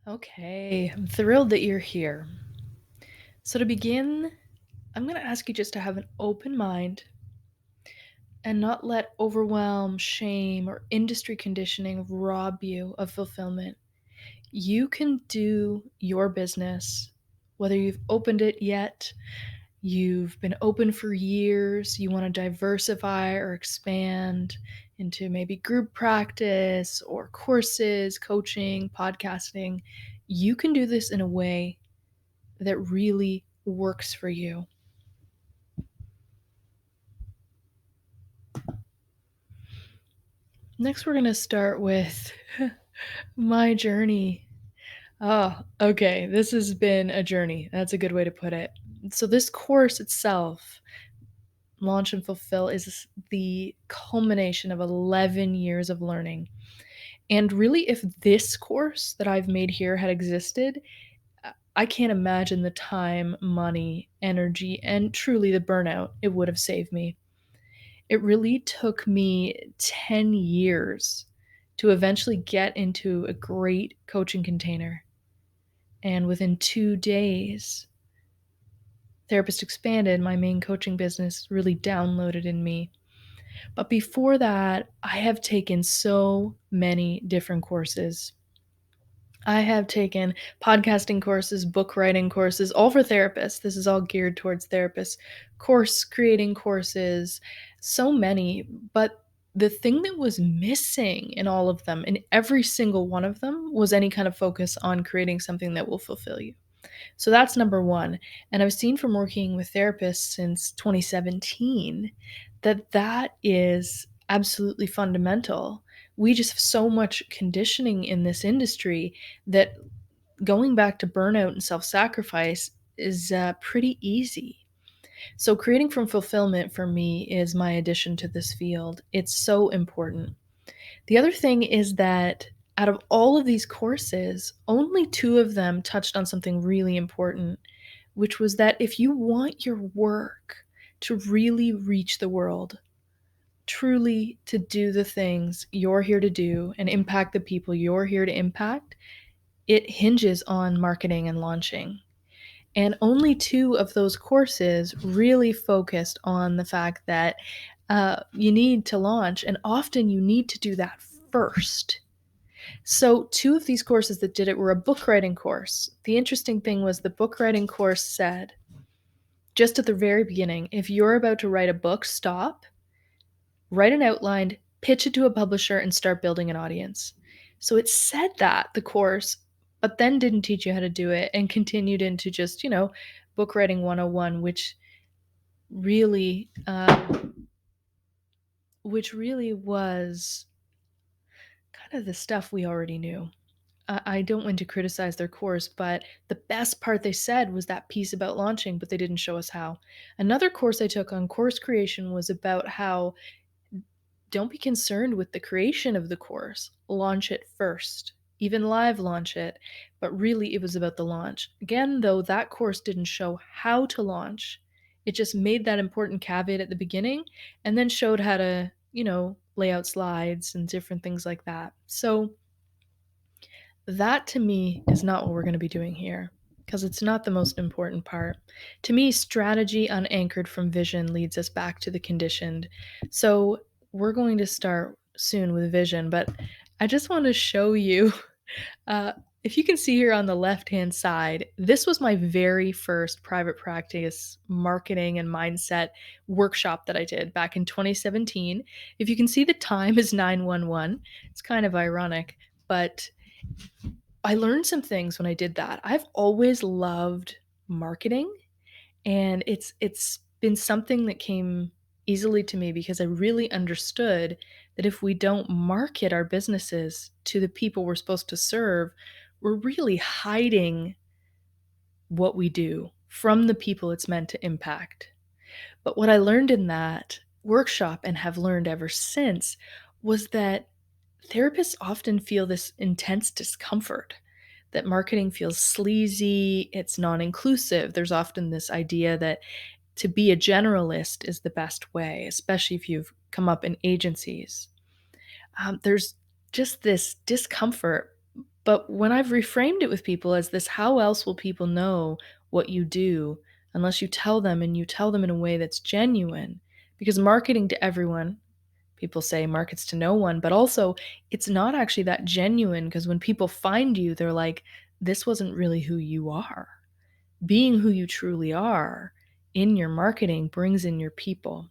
Okay, I'm thrilled that you're here. So, to begin, I'm going to ask you just to have an open mind and not let overwhelm, shame, or industry conditioning rob you of fulfillment. You can do your business, whether you've opened it yet, you've been open for years, you want to diversify or expand into maybe group practice or courses, coaching, podcasting. You can do this in a way that really works for you. Next, we're going to start with my journey. Oh, okay. This has been a journey. That's a good way to put it. So, this course itself, Launch and Fulfill, is the culmination of 11 years of learning. And really, if this course that I've made here had existed, I can't imagine the time, money, energy, and truly the burnout it would have saved me. It really took me 10 years to eventually get into a great coaching container. And within 2 days, Therapist Expanded, my main coaching business, really downloaded in me. But before that, I have taken so many different courses. I have taken podcasting courses, book writing courses, all for therapists. This is all geared towards therapists. Course creating courses, so many. But the thing that was missing in all of them, in every single one of them, was any kind of focus on creating something that will fulfill you. So that's number one. And I've seen from working with therapists since 2017 that that is absolutely fundamental. We just have so much conditioning in this industry that going back to burnout and self sacrifice is pretty easy. So, creating from fulfillment for me is my addition to this field. It's so important. The other thing is that out of all of these courses, only two of them touched on something really important, which was that if you want your work to really reach the world, truly to do the things you're here to do and impact the people you're here to impact, it hinges on marketing and launching. And only two of those courses really focused on the fact that you need to launch, and often you need to do that first. So, two of these courses that did it were a book writing course. The interesting thing was the book writing course said, just at the very beginning, if you're about to write a book, stop, write an outline, pitch it to a publisher, and start building an audience. So it said that, the course, but then didn't teach you how to do it and continued into just, book writing 101, really, which really was kind of the stuff we already knew. I don't want to criticize their course, but the best part they said was that piece about launching, but they didn't show us how. Another course I took on course creation was about how don't be concerned with the creation of the course. Launch it first. Even live launch it. But really, it was about the launch. Again, though, that course didn't show how to launch. It just made that important caveat at the beginning and then showed how to, lay out slides and different things like that. So, that to me is not what we're going to be doing here because it's not the most important part. To me, strategy unanchored from vision leads us back to the conditioned. So we're going to start soon with vision, but I just want to show you. Uh, if you can see here on the left hand side, this was my very first private practice marketing and mindset workshop that I did back in 2017. If you can see, the time is 911. It's kind of ironic, but I learned some things when I did that. I've always loved marketing, and it's been something that came easily to me because I really understood that if we don't market our businesses to the people we're supposed to serve, we're really hiding what we do from the people it's meant to impact. But what I learned in that workshop and have learned ever since was that therapists often feel this intense discomfort, that marketing feels sleazy, it's non inclusive. There's often this idea that to be a generalist is the best way, especially if you've come up in agencies. There's just this discomfort, But when I've reframed it with people as this, how else will people know what you do unless you tell them and you tell them in a way that's genuine? Because marketing to everyone, people say markets to no one, but also it's not actually that genuine because when people find you, they're like, this wasn't really who you are. Being who you truly are in your marketing brings in your people.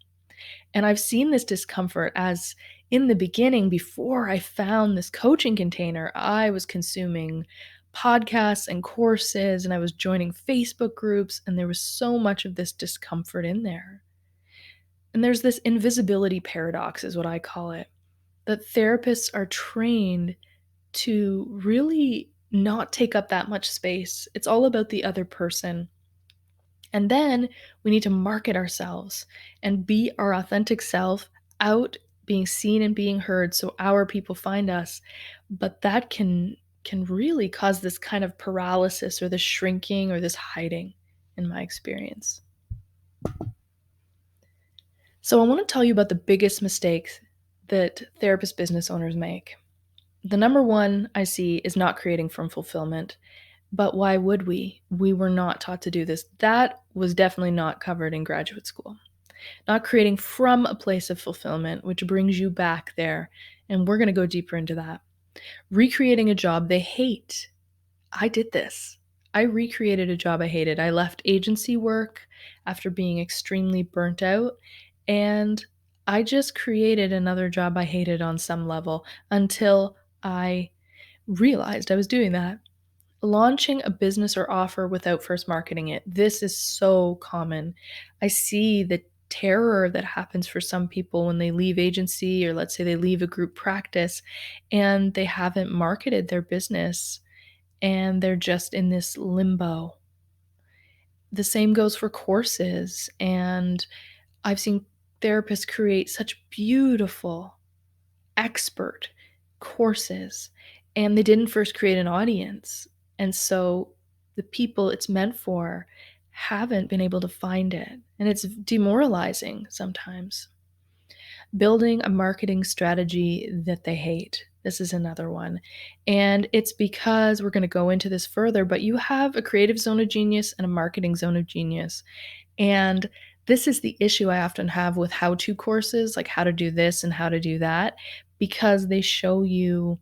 And I've seen this discomfort as in the beginning, before I found this coaching container, I was consuming podcasts and courses and I was joining Facebook groups, and there was so much of this discomfort in there. And there's this invisibility paradox, is what I call it, that therapists are trained to really not take up that much space. It's all about the other person. And then we need to market ourselves and be our authentic self out, being seen and being heard so our people find us. But that can really cause this kind of paralysis or this shrinking or this hiding in my experience. So I want to tell you about the biggest mistakes that therapist business owners make. The number one I see is not creating from fulfillment. But why would we? We were not taught to do this. That was definitely not covered in graduate school. Not creating from a place of fulfillment, which brings you back there. And we're going to go deeper into that. Recreating a job they hate. I did this. I recreated a job I hated. I left agency work after being extremely burnt out, and I just created another job I hated on some level until I realized I was doing that. Launching a business or offer without first marketing it. This is so common. I see the terror that happens for some people when they leave agency, or let's say they leave a group practice and they haven't marketed their business and they're just in this limbo. The same goes for courses. And I've seen therapists create such beautiful, expert courses, and they didn't first create an audience. And so the people it's meant for haven't been able to find it. And it's demoralizing sometimes. Building a marketing strategy that they hate. This is another one. And it's because we're going to go into this further, but you have a creative zone of genius and a marketing zone of genius. And this is the issue I often have with how-to courses, like how to do this and how to do that, because they show you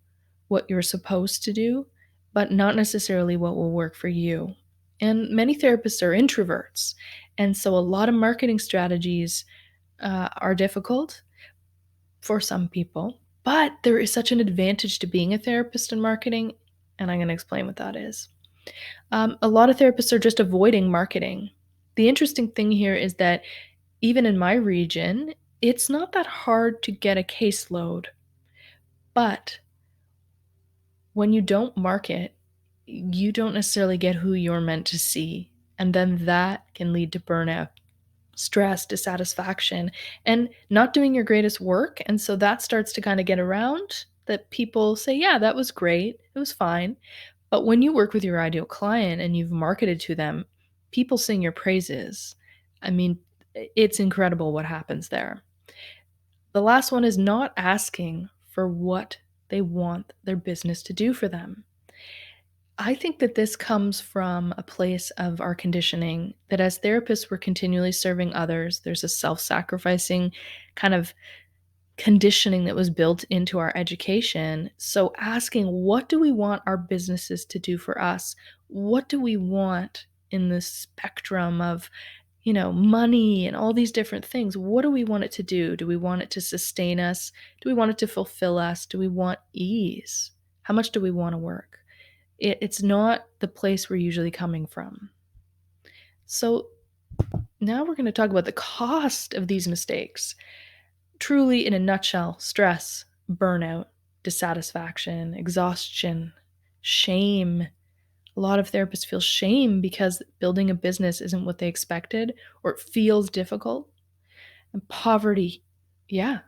what you're supposed to do, but not necessarily what will work for you. And many therapists are introverts. And so a lot of marketing strategies are difficult for some people, but there is such an advantage to being a therapist in marketing, and I'm going to explain what that is. A lot of therapists are just avoiding marketing. The interesting thing here is that even in my region, it's not that hard to get a caseload, but when you don't market, you don't necessarily get who you're meant to see, and then that can lead to burnout, stress, dissatisfaction, and not doing your greatest work. And so that starts to kind of get around that people say, yeah, that was great. It was fine. But when you work with your ideal client and you've marketed to them, people sing your praises. I mean, it's incredible what happens there. The last one is not asking for what they want their business to do for them. I think that this comes from a place of our conditioning, that as therapists, we're continually serving others. There's a self sacrificing kind of conditioning that was built into our education. So, asking, what do we want our businesses to do for us? What do we want in the spectrum of, money and all these different things? What do we want it to do? Do we want it to sustain us? Do we want it to fulfill us? Do we want ease? How much do we want to work? It's not the place we're usually coming from. So now we're going to talk about the cost of these mistakes. Truly, in a nutshell, stress, burnout, dissatisfaction, exhaustion, shame. A lot of therapists feel shame because building a business isn't what they expected, or it feels difficult. And poverty. Yeah,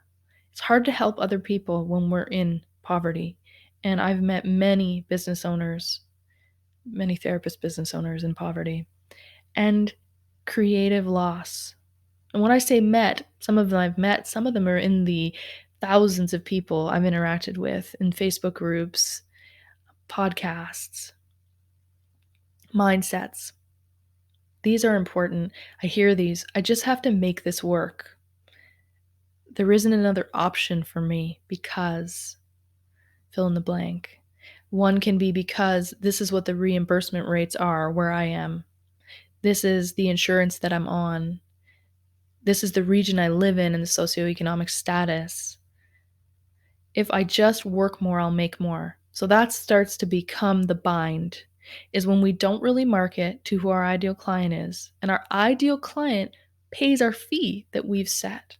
it's hard to help other people when we're in poverty. And I've met many business owners, many therapist business owners in poverty, and creative loss. And when I say met, some of them I've met, some of them are in the thousands of people I've interacted with in Facebook groups. podcasts, mindsets. These are important. I hear these. I just have to make this work. There isn't another option for me because fill in the blank. One can be because this is what the reimbursement rates are where I am. This is the insurance that I'm on. This is the region I live in and the socioeconomic status. If I just work more, I'll make more. So that starts to become the bind, is when we don't really market to who our ideal client is. And our ideal client pays our fee that we've set.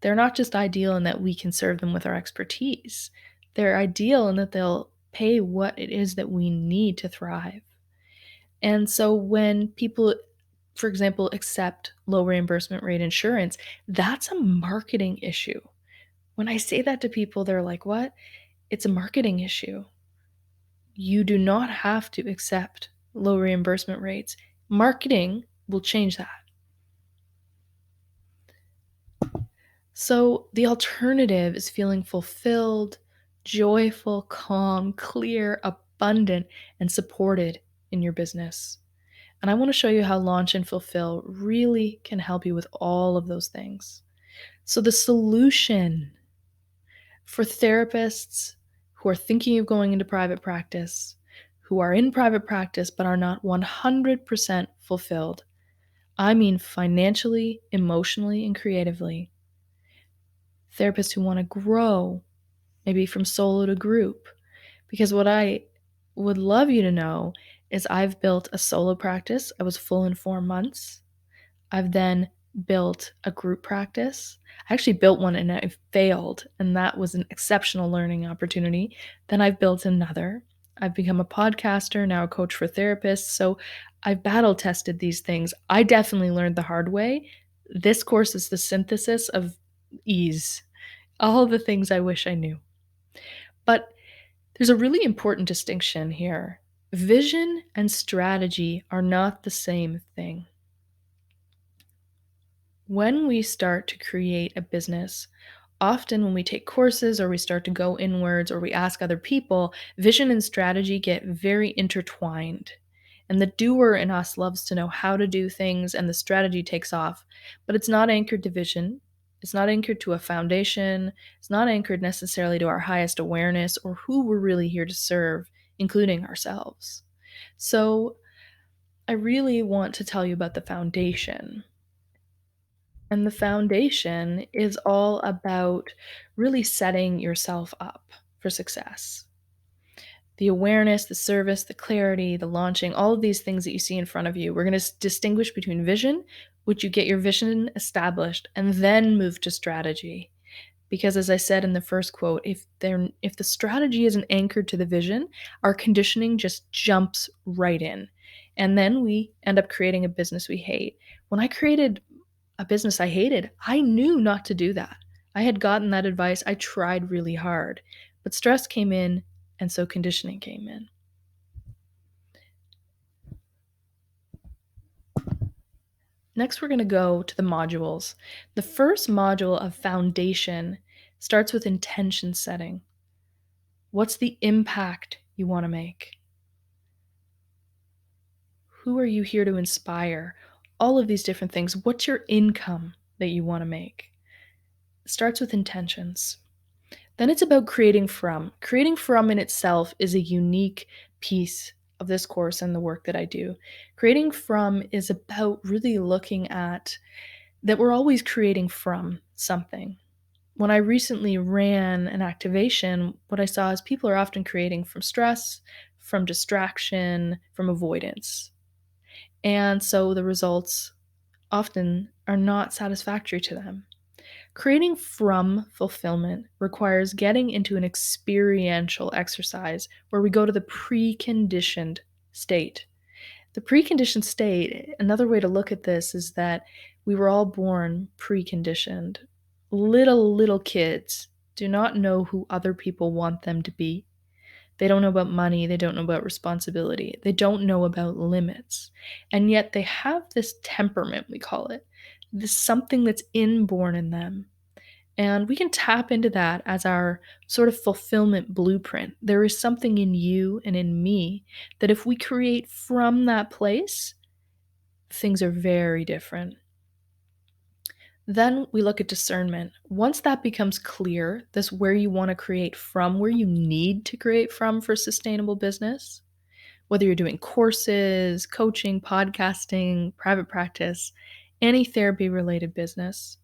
They're not just ideal in that we can serve them with our expertise. They're ideal in that they'll pay what it is that we need to thrive. And so when people, for example, accept low reimbursement rate insurance, that's a marketing issue. When I say that to people, they're like, what? It's a marketing issue. You do not have to accept low reimbursement rates. Marketing will change that. So the alternative is feeling fulfilled, joyful, calm, clear, abundant, and supported in your business. And I want to show you how Launch and Fulfill really can help you with all of those things. So the solution for therapists who are thinking of going into private practice, who are in private practice but are not 100% fulfilled, I mean financially, emotionally, and creatively. Therapists who want to grow, maybe from solo to group. Because what I would love you to know is I've built a solo practice. I was full in 4 months. I've then built a group practice. I actually built one and I failed, and that was an exceptional learning opportunity. Then I've built another. I've become a podcaster, now a coach for therapists. So I've battle tested these things. I definitely learned the hard way. This course is the synthesis of ease, all the things I wish I knew. But there's a really important distinction here. Vision and strategy are not the same thing. When we start to create a business, often when we take courses or we start to go inwards or we ask other people, vision and strategy get very intertwined. And the doer in us loves to know how to do things, and the strategy takes off. But it's not anchored to vision. It's not anchored to a foundation. It's not anchored necessarily to our highest awareness or who we're really here to serve, including ourselves. So I really want to tell you about the foundation. And the foundation is all about really setting yourself up for success. The awareness, the service, the clarity, the launching, all of these things that you see in front of you. We're going to distinguish between vision, which you get your vision established, and then move to strategy. Because as I said in the first quote, if the strategy isn't anchored to the vision, our conditioning just jumps right in. And then we end up creating a business we hate. When I created a business I hated, I knew not to do that. I had gotten that advice. I tried really hard, but stress came in, and so conditioning came in. Next, we're going to go to the modules. The first module of foundation starts with intention setting. What's the impact you want to make? Who are you here to inspire? All of these different things. What's your income that you want to make? It starts with intentions. Then it's about creating from. Creating from in itself is a unique piece of this course and the work that I do. Creating from is about really looking at that we're always creating from something. When I recently ran an activation, what I saw is people are often creating from stress, from distraction, from avoidance. And so the results often are not satisfactory to them. Creating from fulfillment requires getting into an experiential exercise where we go to the preconditioned state. The preconditioned state, another way to look at this is that we were all born preconditioned. Little kids do not know who other people want them to be. They don't know about money. They don't know about responsibility. They don't know about limits. And yet they have this temperament, we call it, this something that's inborn in them. And we can tap into that as our sort of fulfillment blueprint. There is something in you and in me that if we create from that place, things are very different. Then we look at discernment. Once that becomes clear, this where you want to create from, where you need to create from for sustainable business, whether you're doing courses, coaching, podcasting, private practice, any therapy related business,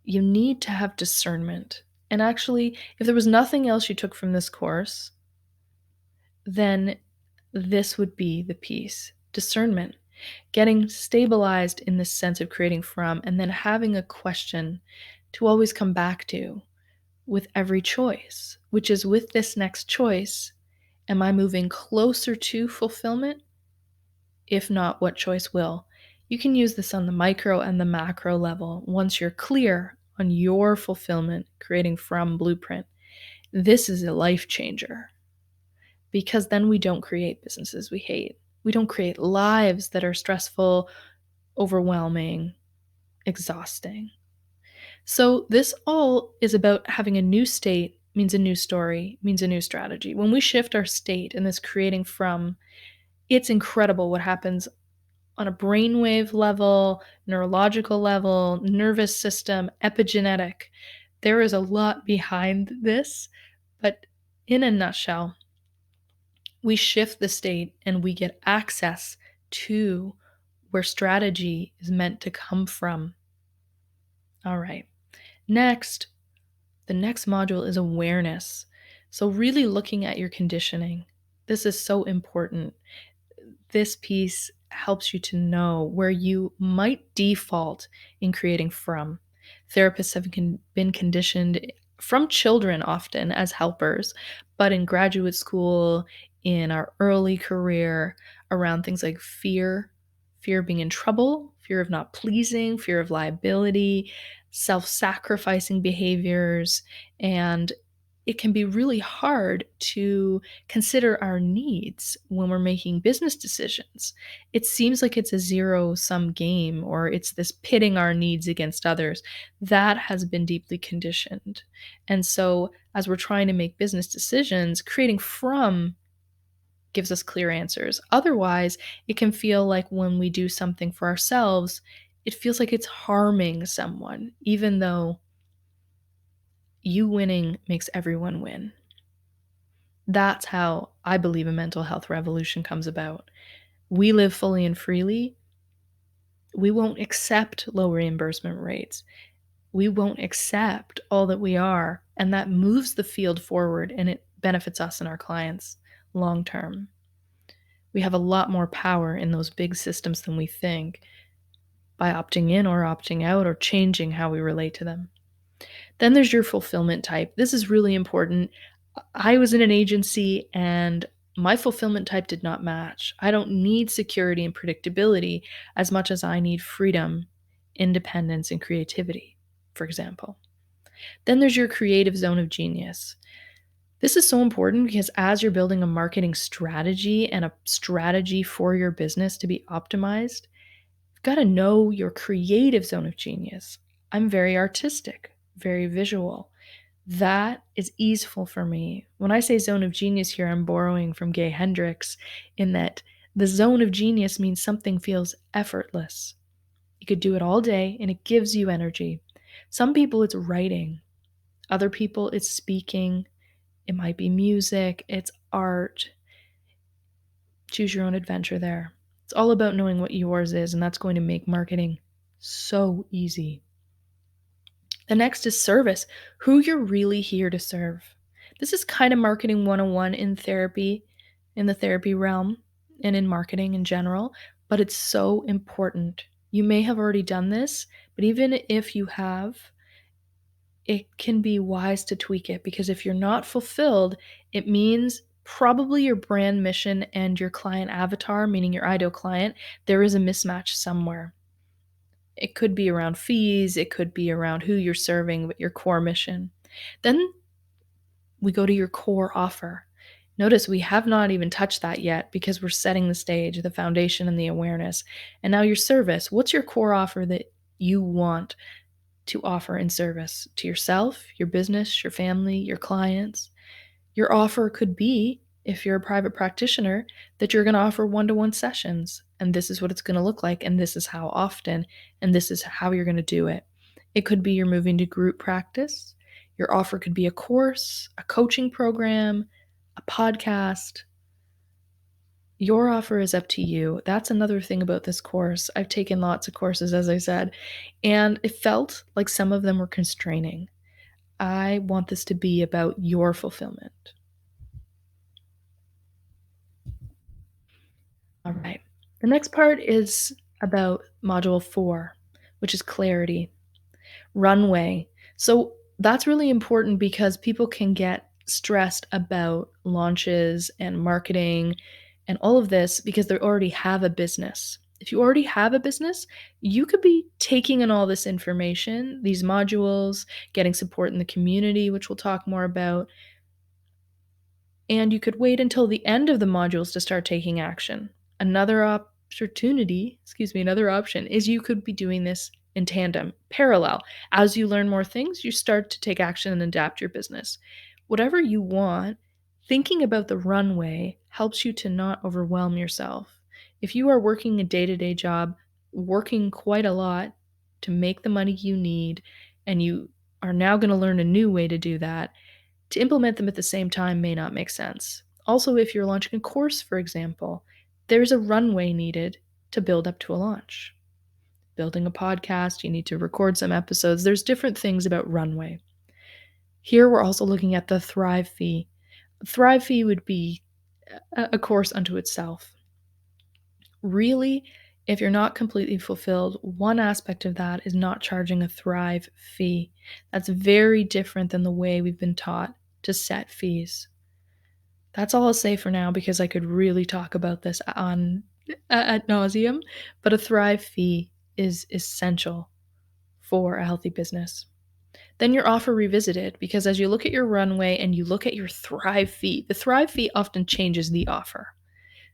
you need to have discernment. And actually, if there was nothing else you took from this course, then this would be the piece discernment. Getting stabilized in this sense of creating from, and then having a question to always come back to with every choice, which is with this next choice, am I moving closer to fulfillment? If not, what choice will? You can use this on the micro and the macro level. Once you're clear on your fulfillment, creating from blueprint, this is a life changer because then we don't create businesses we hate. We don't create lives that are stressful, overwhelming, exhausting. So, this all is about having a new state, means a new story, means a new strategy. When we shift our state and this creating from, it's incredible what happens on a brainwave level, neurological level, nervous system, epigenetic. There is a lot behind this, but in a nutshell, we shift the state and we get access to where strategy is meant to come from. All right. Next, the next module is awareness. So, really looking at your conditioning. This is so important. This piece helps you to know where you might default in creating from. Therapists have been conditioned from children often as helpers, but in graduate school, in our early career, around things like fear of being in trouble, fear of not pleasing, fear of liability, self sacrificing behaviors, and it can be really hard to consider our needs when we're making business decisions. It seems like it's a zero sum game or it's this pitting our needs against others. That has been deeply conditioned. And so, as we're trying to make business decisions, creating from gives us clear answers. Otherwise, it can feel like when we do something for ourselves, it feels like it's harming someone, even though you winning makes everyone win. That's how I believe a mental health revolution comes about. We live fully and freely. We won't accept low reimbursement rates. We won't accept all that we are. And that moves the field forward and it benefits us and our clients long term. We have a lot more power in those big systems than we think by opting in or opting out or changing how we relate to them. Then there's your fulfillment type. This is really important. I was in an agency and my fulfillment type did not match. I don't need security and predictability as much as I need freedom, independence, and creativity, for example. Then there's your creative zone of genius. This is so important because as you're building a marketing strategy and a strategy for your business to be optimized, you've got to know your creative zone of genius. I'm very artistic, very visual. That is easeful for me. When I say zone of genius here, I'm borrowing from Gay Hendricks in that the zone of genius means something feels effortless. You could do it all day and it gives you energy. Some people it's writing, other people it's speaking, it might be music, it's art. Choose your own adventure there. It's all about knowing what yours is, and that's going to make marketing so easy. The next is service, who you're really here to serve. This is kind of marketing 101 in therapy, in the therapy realm, and in marketing in general, but it's so important. You may have already done this, but even if you have, it can be wise to tweak it because if you're not fulfilled, it means probably your brand mission and your client avatar, meaning your ideal client, there is a mismatch somewhere. It could be around fees, it could be around who you're serving, but your core mission. Then we go to your core offer. Notice we have not even touched that yet because we're setting the stage, the foundation, and the awareness. And now your service. What's your core offer that you want to offer in service to yourself, your business, your family, your clients. Your offer could be, if you're a private practitioner, that you're going to offer one to one sessions, and this is what it's going to look like, and this is how often, and this is how you're going to do it. It could be you're moving to group practice. Your offer could be a course, a coaching program, a podcast. Your offer is up to you. That's another thing about this course. I've taken lots of courses, as I said, and it felt like some of them were constraining. I want this to be about your fulfillment. All right. The next part is about module 4, which is clarity, runway. So that's really important because people can get stressed about launches and marketing and all of this because they already have a business. If you already have a business, you could be taking in all this information, these modules, getting support in the community, which we'll talk more about, and you could wait until the end of the modules to start taking action. Another option is you could be doing this in tandem, parallel. As you learn more things, you start to take action and adapt your business. Whatever you want, thinking about the runway helps you to not overwhelm yourself. If you are working a day to day job, working quite a lot to make the money you need, and you are now going to learn a new way to do that, to implement them at the same time may not make sense. Also, if you're launching a course, for example, there's a runway needed to build up to a launch. Building a podcast, you need to record some episodes. There's different things about runway. Here, we're also looking at the Thrive fee. Thrive fee would be a course unto itself. Really, if you're not completely fulfilled, one aspect of that is not charging a Thrive fee. That's very different than the way we've been taught to set fees. That's all I'll say for now because I could really talk about this on ad nauseum, but a Thrive fee is essential for a healthy business. Then your offer revisited because as you look at your runway and you look at your Thrive fee, the Thrive fee often changes the offer.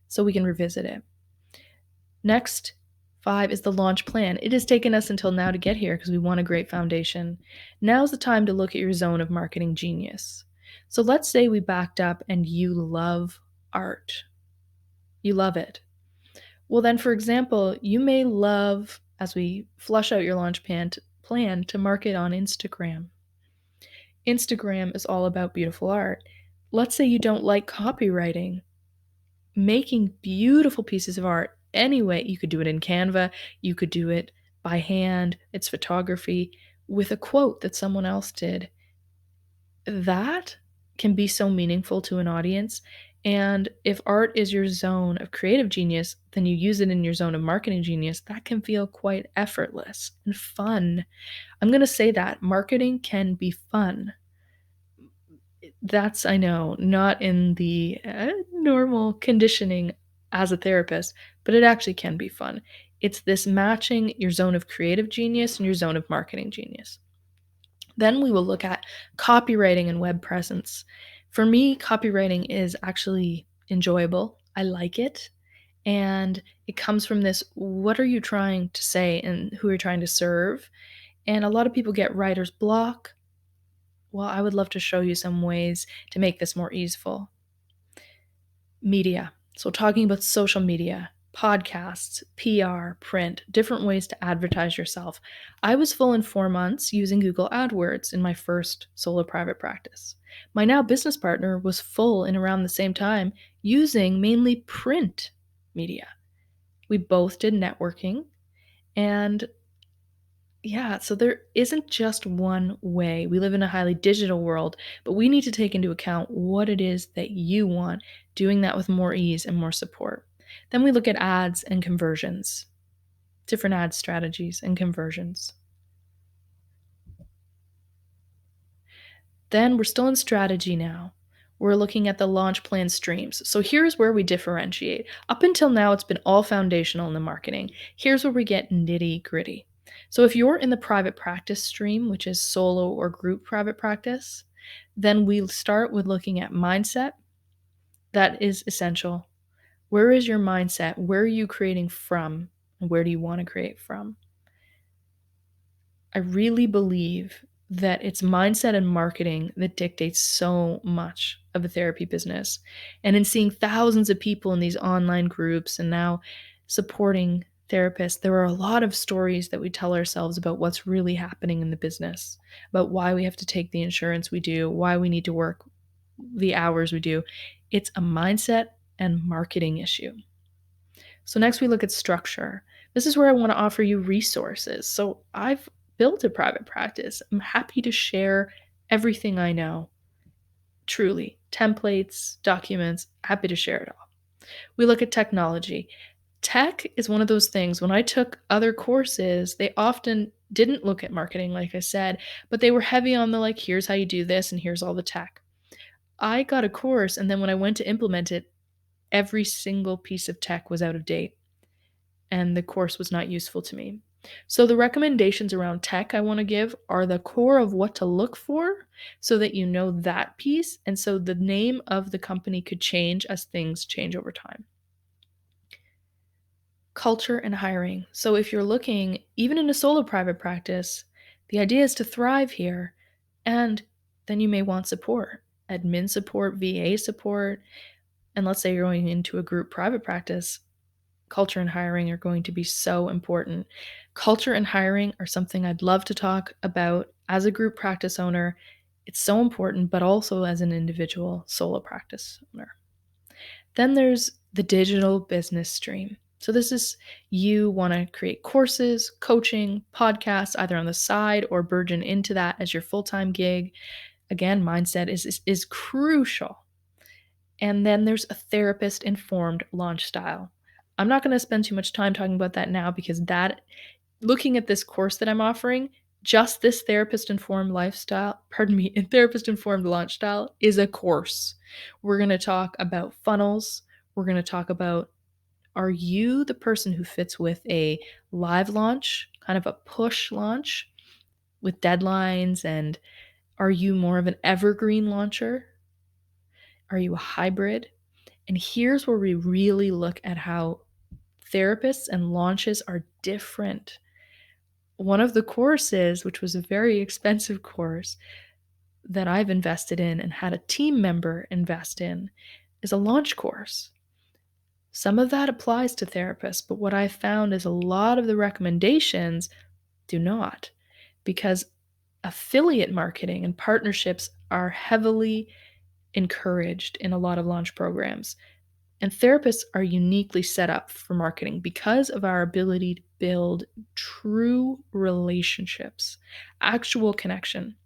So we can revisit it. Next, 5 is the launch plan. It has taken us until now to get here because we want a great foundation. Now's the time to look at your zone of marketing genius. So let's say we backed up and you love art. You love it. Well, then, for example, you may love, as we flush out your launch plan to market on Instagram. Instagram is all about beautiful art. Let's say you don't like copywriting. Making beautiful pieces of art anyway. You could do it in Canva, you could do it by hand, it's photography, with a quote that someone else did. That can be so meaningful to an audience. And if art is your zone of creative genius, then you use it in your zone of marketing genius. That can feel quite effortless and fun. I'm going to say that marketing can be fun. That's, I know, not in the normal conditioning as a therapist, but it actually can be fun. It's this matching your zone of creative genius and your zone of marketing genius. Then we will look at copywriting and web presence. For me, copywriting is actually enjoyable. I like it. And it comes from this, what are you trying to say and who you're trying to serve? And a lot of people get writer's block. Well, I would love to show you some ways to make this more easeful. Media. So, talking about social media, podcasts, PR, print, different ways to advertise yourself. I was full in 4 months using Google AdWords in my first solo private practice. My now business partner was full in around the same time using mainly print media. We both did networking, and yeah, so there isn't just one way. We live in a highly digital world, but we need to take into account what it is that you want, doing that with more ease and more support. Then we look at ads and conversions, different ad strategies and conversions. Then we're still in strategy now. We're looking at the launch plan streams. So here's where we differentiate. Up until now, it's been all foundational in the marketing. Here's where we get nitty gritty. So if you're in the private practice stream, which is solo or group private practice, then we start with looking at mindset. That is essential. Where is your mindset? Where are you creating from? And where do you want to create from? I really believe that it's mindset and marketing that dictates so much of a therapy business. And in seeing thousands of people in these online groups and now supporting therapists, there are a lot of stories that we tell ourselves about what's really happening in the business, about why we have to take the insurance we do, why we need to work the hours we do. It's a mindset and marketing issue. So next we look at structure. This is where I want to offer you resources. So I've built a private practice. I'm happy to share everything I know. Truly, templates, documents, happy to share it all. We look at technology. Tech is one of those things. When I took other courses, they often didn't look at marketing, like I said, but they were heavy on the like, here's how you do this and here's all the tech. I got a course, and then when I went to implement it, every single piece of tech was out of date and the course was not useful to me. So, the recommendations around tech I want to give are the core of what to look for so that you know that piece. And so the name of the company could change as things change over time. Culture and hiring. So, if you're looking, even in a solo private practice, the idea is to thrive here. And then you may want support, admin support, VA support. And let's say you're going into a group private practice, culture and hiring are going to be so important. Culture and hiring are something I'd love to talk about as a group practice owner. It's so important, but also as an individual solo practice owner. Then there's the digital business stream. So this is you want to create courses, coaching, podcasts, either on the side or burgeon into that as your full-time gig. Again, mindset is crucial. And then there's a therapist informed launch style. I'm not going to spend too much time talking about that now because that, looking at this course that I'm offering, just this therapist informed lifestyle, pardon me, therapist informed launch style is a course. We're going to talk about funnels. We're going to talk about, are you the person who fits with a live launch, kind of a push launch with deadlines? And are you more of an evergreen launcher? Are you a hybrid? And here's where we really look at how therapists and launches are different. One of the courses, which was a very expensive course that I've invested in and had a team member invest in, is a launch course. Some of that applies to therapists, but what I found is a lot of the recommendations do not, because affiliate marketing and partnerships are heavily encouraged in a lot of launch programs. And therapists are uniquely set up for marketing because of our ability to build true relationships, actual connection.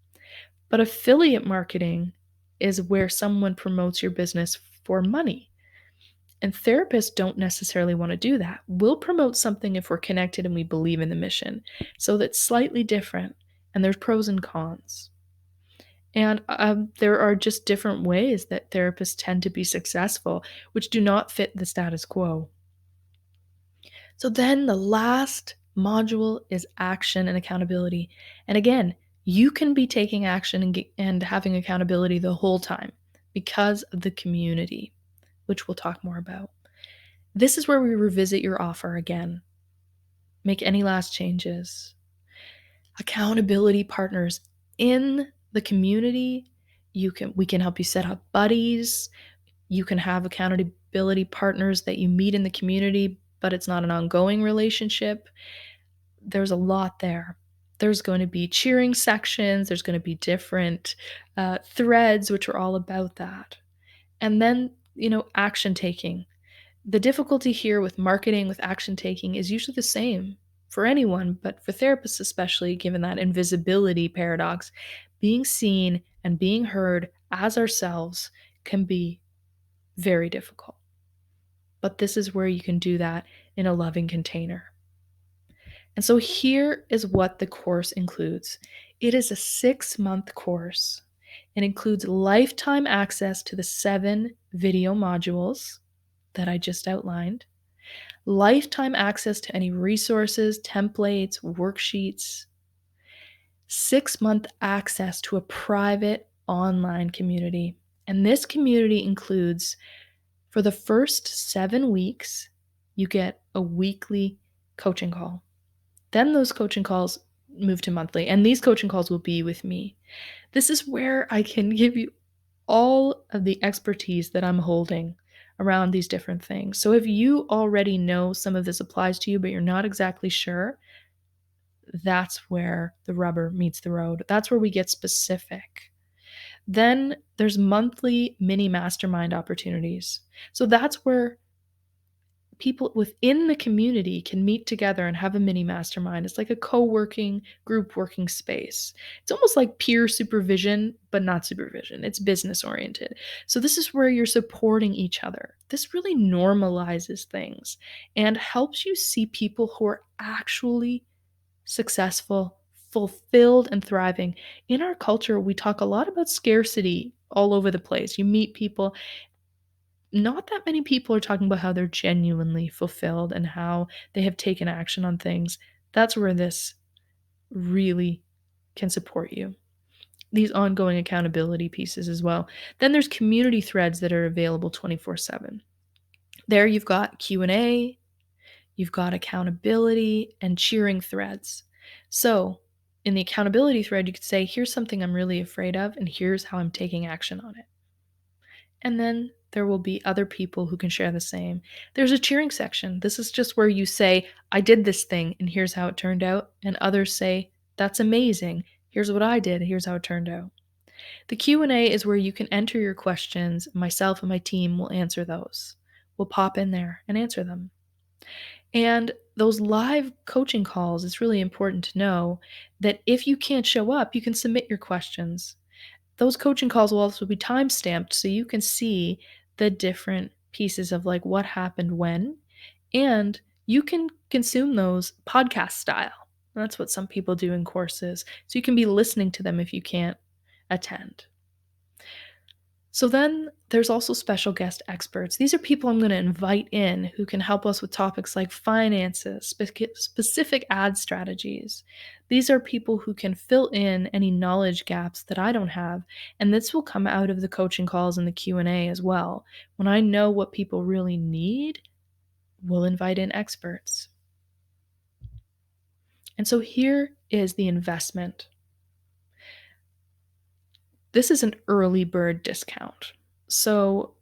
But affiliate marketing is where someone promotes your business for money. And therapists don't necessarily want to do that. We'll promote something if we're connected and we believe in the mission. So that's slightly different. And there's pros and cons. And there are just different ways that therapists tend to be successful, which do not fit the status quo. So then the last module is action and accountability. And again, you can be taking action and having accountability the whole time because of the community, which we'll talk more about. This is where we revisit your offer again, make any last changes. Accountability partners in the community. We can help you set up buddies. You can have accountability partners that you meet in the community, but it's not an ongoing relationship. There's a lot there. There's going to be cheering sections. There's going to be different threads, which are all about that. And then, action taking. The difficulty here with marketing, with action taking, is usually the same for anyone, but for therapists especially, given that invisibility paradox, being seen and being heard as ourselves can be very difficult. But this is where you can do that in a loving container. And so here is what the course includes. It is a 6-month course. It includes lifetime access to the 7 video modules that I just outlined, lifetime access to any resources, templates, worksheets, 6-month access to a private online community. And this community includes, for the first 7 weeks, you get a weekly coaching call. Then those coaching calls move to monthly, and these coaching calls will be with me. This is where I can give you all of the expertise that I'm holding around these different things. So if you already know some of this applies to you, but you're not exactly sure, that's where the rubber meets the road. That's where we get specific. Then there's monthly mini mastermind opportunities. So that's where people within the community can meet together and have a mini mastermind. It's like a co-working, group working space. It's almost like peer supervision, but not supervision. It's business oriented. So this is where you're supporting each other. This really normalizes things and helps you see people who are actually successful, fulfilled, and thriving. In our culture, we talk a lot about scarcity all over the place. You meet people, not that many people are talking about how they're genuinely fulfilled and how they have taken action on things. That's where this really can support you. These ongoing accountability pieces as well. Then there's community threads that are available 24/7. There you've got Q&A, you've got accountability and cheering threads. So, in the accountability thread, you could say, here's something I'm really afraid of, and here's how I'm taking action on it. And then there will be other people who can share the same. There's a cheering section. This is just where you say, I did this thing, and here's how it turned out. And others say, that's amazing. Here's what I did. Here's how it turned out. The Q&A is where you can enter your questions. Myself and my team will answer those. We'll pop in there and answer them. And those live coaching calls, it's really important to know that if you can't show up, you can submit your questions. Those coaching calls will also be time stamped so you can see the different pieces of like what happened when, and you can consume those podcast style. That's what some people do in courses. So you can be listening to them if you can't attend. So then there's also special guest experts. These are people I'm going to invite in who can help us with topics like finances, specific ad strategies. These are people who can fill in any knowledge gaps that I don't have, and this will come out of the coaching calls and the Q&A as well. When I know what people really need, we'll invite in experts. And so here is the investment. This is an early bird discount. So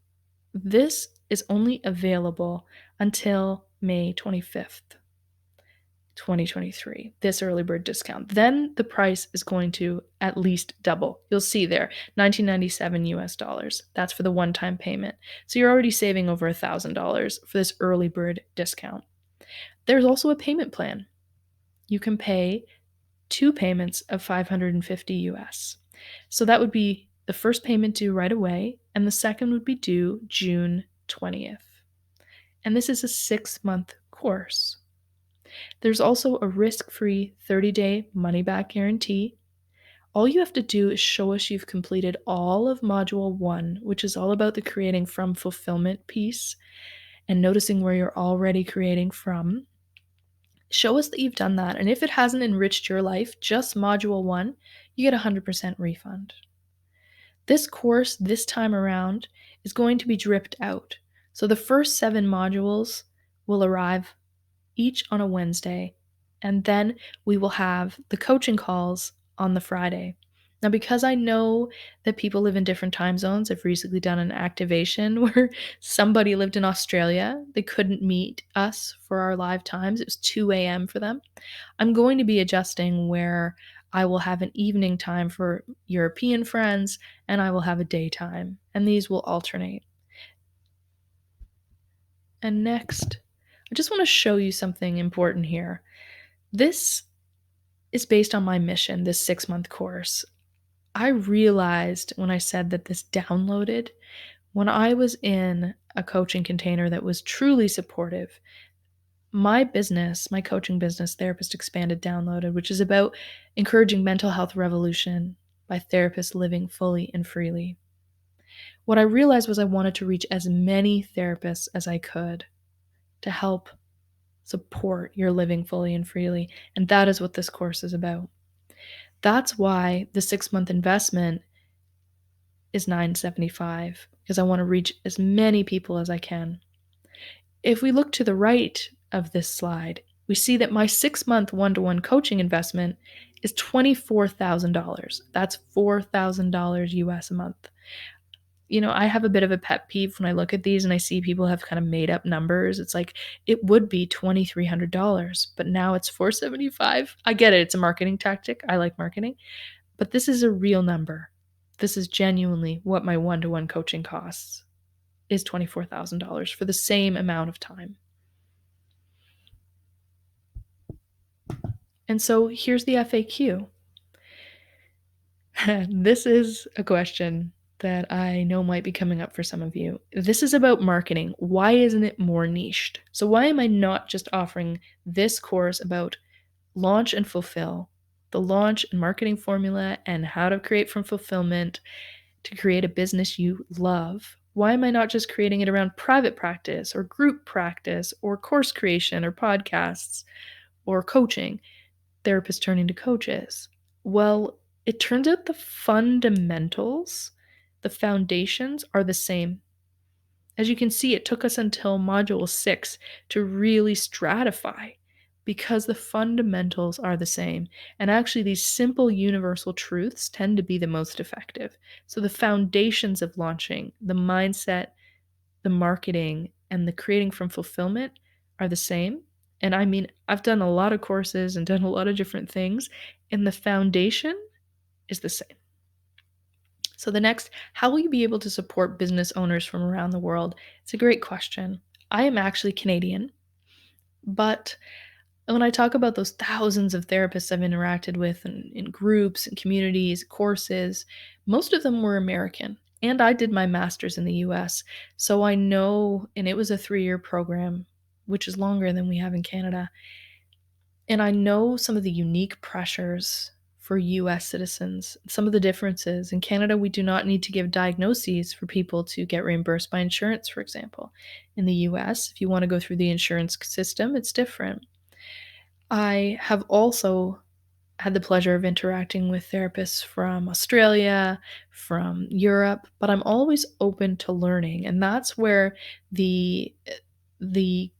this is only available until May 25th, 2023, this early bird discount. Then the price is going to at least double. You'll see there, $19.97 US dollars. That's for the one-time payment. So you're already saving over $1,000 for this early bird discount. There's also a payment plan. You can pay 2 payments of 550 US. So that would be the first payment due right away, and the second would be due June 20th. And this is a 6-month course. There's also a risk-free 30-day money-back guarantee. All you have to do is show us you've completed all of Module 1, which is all about the creating from fulfillment piece and noticing where you're already creating from. Show us that you've done that, and if it hasn't enriched your life, just Module 1, you get a 100% refund. This course, this time around, is going to be dripped out. So the first 7 modules will arrive each on a Wednesday, and then we will have the coaching calls on the Friday. Now, because I know that people live in different time zones, I've recently done an activation where somebody lived in Australia. They couldn't meet us for our live times. It was 2 a.m. for them. I'm going to be adjusting where I will have an evening time for European friends and I will have a daytime, and these will alternate. And next, I just want to show you something important here. This is based on my mission, this 6-month course. I realized when I said that this downloaded, when I was in a coaching container that was truly supportive, my business, my coaching business, Therapist Expanded Downloaded, which is about encouraging mental health revolution by therapists living fully and freely. What I realized was I wanted to reach as many therapists as I could to help support your living fully and freely. And that is what this course is about. That's why the 6-month investment is $975, because I want to reach as many people as I can. If we look to the right of this slide, we see that my 6-month one-to-one coaching investment is $24,000. That's $4,000 US a month. I have a bit of a pet peeve when I look at these and I see people have kind of made up numbers. It's like it would be $2,300, but now it's 475. I get it. It's a marketing tactic. I like marketing, but this is a real number. This is genuinely what my one-to-one coaching costs is $24,000 for the same amount of time. And so here's the FAQ. This is a question that I know might be coming up for some of you. This is about marketing. Why isn't it more niched? So, why am I not just offering this course about launch and fulfill, the launch and marketing formula, and how to create from fulfillment to create a business you love? Why am I not just creating it around private practice or group practice or course creation or podcasts or coaching, therapists turning to coaches? Well, it turns out the fundamentals, the foundations are the same. As you can see, it took us until module 6 to really stratify because the fundamentals are the same. And actually, these simple universal truths tend to be the most effective. So, the foundations of launching, the mindset, the marketing, and the creating from fulfillment are the same. And I mean, I've done a lot of courses and done a lot of different things, and the foundation is the same. So, the next, how will you be able to support business owners from around the world? It's a great question. I am actually Canadian, but when I talk about those thousands of therapists I've interacted with in groups and communities, courses, most of them were American. And I did my master's in the US. So I know, and it was a 3-year program, which is longer than we have in Canada. And I know some of the unique pressures for US citizens, some of the differences. In Canada, we do not need to give diagnoses for people to get reimbursed by insurance, for example. In the US, if you want to go through the insurance system, it's different. I have also had the pleasure of interacting with therapists from Australia, from Europe, but I'm always open to learning, and that's where the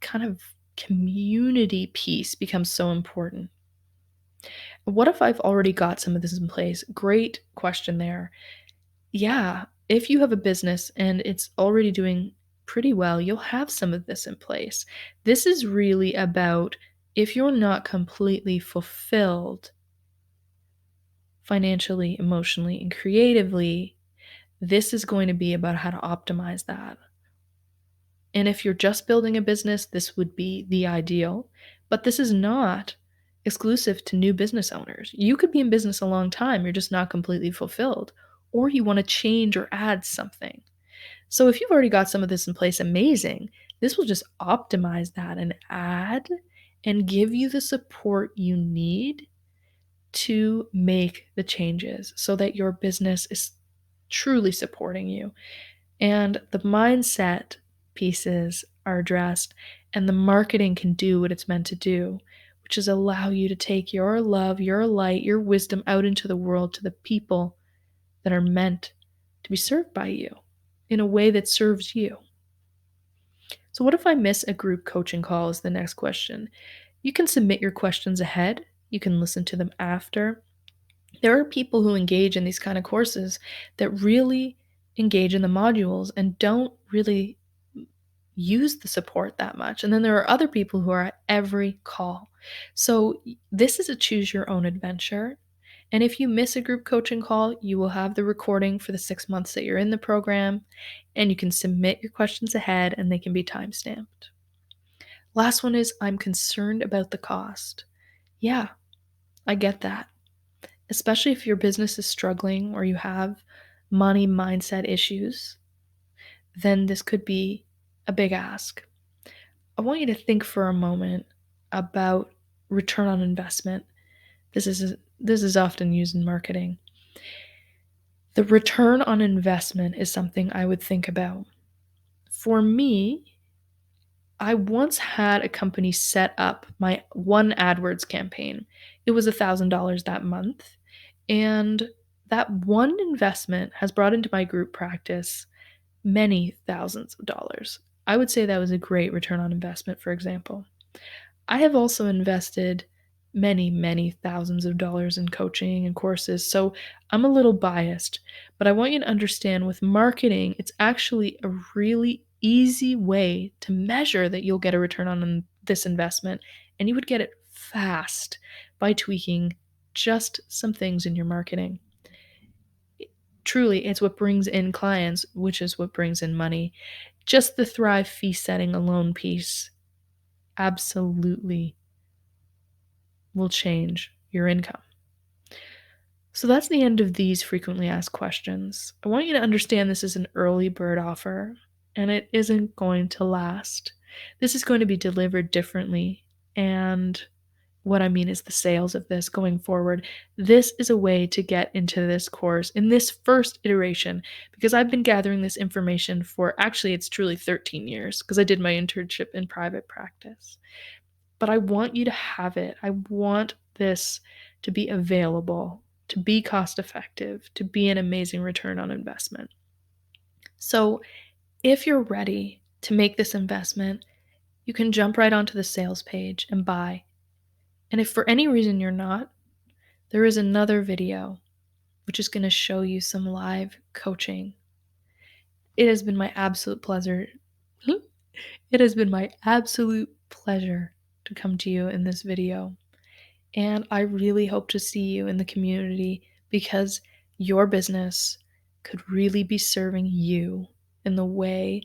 kind of community piece becomes so important. What if I've already got some of this in place? Great question there. Yeah, if you have a business and it's already doing pretty well, you'll have some of this in place. This is really about if you're not completely fulfilled financially, emotionally, and creatively, this is going to be about how to optimize that. And if you're just building a business, this would be the ideal. But this is not exclusive to new business owners. You could be in business a long time, you're just not completely fulfilled, or you want to change or add something. So if you've already got some of this in place, amazing. This will just optimize that and add and give you the support you need to make the changes so that your business is truly supporting you. And the mindset pieces are addressed, and the marketing can do what it's meant to do, which is allow you to take your love, your light, your wisdom out into the world to the people that are meant to be served by you in a way that serves you. So, what if I miss a group coaching call? Is the next question. You can submit your questions ahead, you can listen to them after. There are people who engage in these kind of courses that really engage in the modules and don't really use the support that much. And then there are other people who are at every call. So this is a choose your own adventure. And if you miss a group coaching call, you will have the recording for the 6 months that you're in the program, and you can submit your questions ahead and they can be time stamped. Last one is I'm concerned about the cost. Yeah, I get that. Especially if your business is struggling or you have money mindset issues, then this could be a big ask. I want you to think for a moment about return on investment. This is often used in marketing. The return on investment is something I would think about. For me, I once had a company set up my one AdWords campaign. It was $1,000 that month. And that one investment has brought into my group practice many thousands of dollars. I would say that was a great return on investment, for example. I have also invested many, many thousands of dollars in coaching and courses, so I'm a little biased, but I want you to understand with marketing, it's actually a really easy way to measure that you'll get a return on this investment, and you would get it fast by tweaking just some things in your marketing. Truly, it's what brings in clients, which is what brings in money. Just the Thrive fee setting alone piece absolutely will change your income. So that's the end of these frequently asked questions. I want you to understand this is an early bird offer and it isn't going to last. This is going to be delivered differently. And what I mean is the sales of this going forward. This is a way to get into this course in this first iteration because I've been gathering this information for actually, it's truly 13 years because I did my internship in private practice. But I want you to have it. I want this to be available, to be cost effective, to be an amazing return on investment. So, if you're ready to make this investment, you can jump right onto the sales page and buy. And if for any reason you're not, there is another video which is going to show you some live coaching. It has been my absolute pleasure. It has been my absolute pleasure to come to you in this video. And I really hope to see you in the community because your business could really be serving you in the way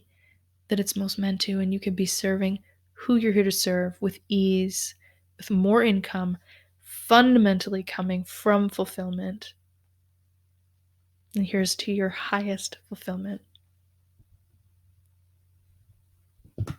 that it's most meant to. And you could be serving who you're here to serve with ease, with more income, fundamentally coming from fulfillment. And here's to your highest fulfillment.